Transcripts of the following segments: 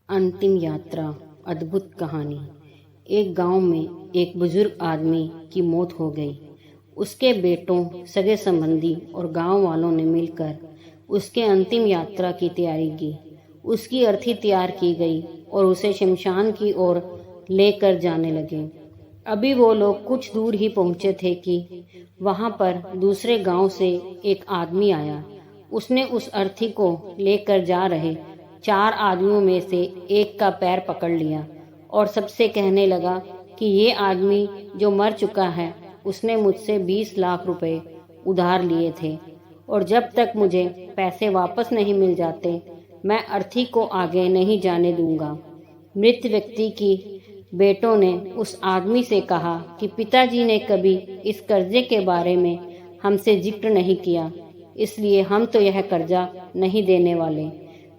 अंतिम यात्रा। अद्भुत कहानी। एक गांव में एक बुजुर्ग आदमी की मौत हो गई। उसके बेटों, सगे संबंधी और गांव वालों ने मिलकर उसके अंतिम यात्रा की तैयारी की। उसकी अर्थी तैयार की गई और उसे शमशान की ओर लेकर जाने लगे। अभी वो लोग कुछ दूर ही पहुंचे थे कि वहां पर दूसरे गांव से एक आदमी आया। उसने उस अर्थी को लेकर जा रहे 4 आदमियों में से एक का पैर पकड़ लिया और सबसे कहने लगा कि ये आदमी जो मर चुका है, उसने मुझसे 20 लाख रुपए उधार लिए थे और जब तक मुझे पैसे वापस नहीं मिल जाते, मैं अर्थी को आगे नहीं जाने दूंगा। मृत व्यक्ति की बेटों ने उस आदमी से कहा कि पिताजी ने कभी इस कर्जे के बारे में हमसे जिक्र नहीं किया, इसलिए हम तो यह कर्जा नहीं देने वाले।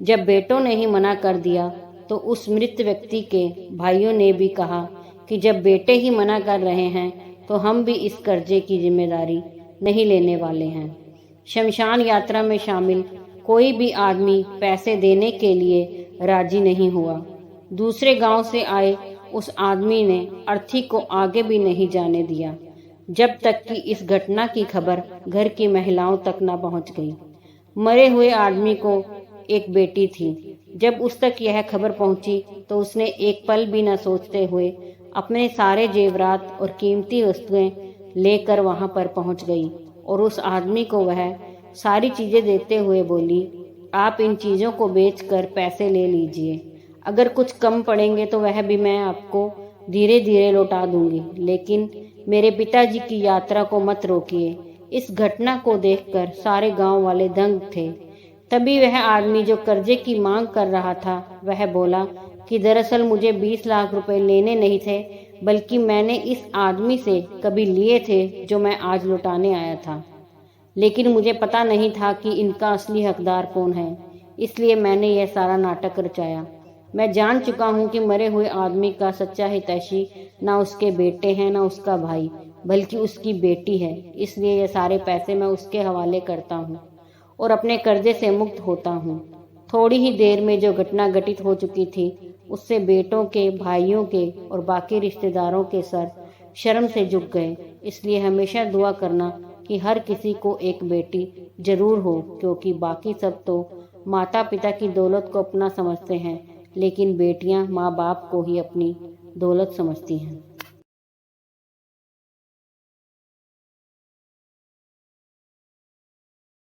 जब बेटों ने ही मना कर दिया तो उस मृत व्यक्ति के भाइयों ने भी कहा कि जब बेटे ही मना कर रहे हैं तो हम भी इस कर्जे की जिम्मेदारी नहीं लेने वाले हैं। शमशान यात्रा में शामिल कोई भी आदमी पैसे देने के लिए राजी नहीं हुआ। दूसरे गांव से आए उस आदमी ने अर्थी को आगे भी नहीं जाने दिया, जब तक कि इस घटना की खबर घर की महिलाओं तक न पहुंच गई। मरे हुए आदमी को एक बेटी थी। जब उस तक यह खबर पहुंची तो उसने एक पल भी न सोचते हुए अपने सारे जेवरात और कीमती वस्तुएं लेकर वहां पर पहुंच गई और उस आदमी को वह सारी चीजें देते हुए बोली, आप इन चीजों को बेचकर पैसे ले लीजिए। अगर कुछ कम पड़ेंगे तो वह भी मैं आपको धीरे धीरे लौटा दूंगी, लेकिन मेरे पिताजी की यात्रा को मत रोकिए। इस घटना को देखकर सारे गांव वाले दंग थे। तभी वह आदमी जो कर्जे की मांग कर रहा था, वह बोला कि दरअसल मुझे 20 लाख रुपए लेने नहीं थे, बल्कि मैंने इस आदमी से कभी लिए थे जो मैं आज लौटाने आया था। लेकिन मुझे पता नहीं था कि इनका असली हकदार कौन है, इसलिए मैंने यह सारा नाटक रचाया। मैं जान चुका हूँ कि मरे हुए आदमी का सच्चा हितैषी ना उसके बेटे हैं ना उसका भाई, बल्कि उसकी बेटी है। इसलिए ये सारे पैसे मैं उसके हवाले करता हूँ और अपने कर्जे से मुक्त होता हूँ। थोड़ी ही देर में जो घटना घटित हो चुकी थी, उससे बेटों के, भाइयों के और बाकी रिश्तेदारों के सर शर्म से झुक गए। इसलिए हमेशा दुआ करना कि हर किसी को एक बेटी जरूर हो, क्योंकि बाकी सब तो माता पिता की दौलत को अपना समझते हैं, लेकिन बेटियां माँ बाप को ही अपनी दौलत समझती हैं।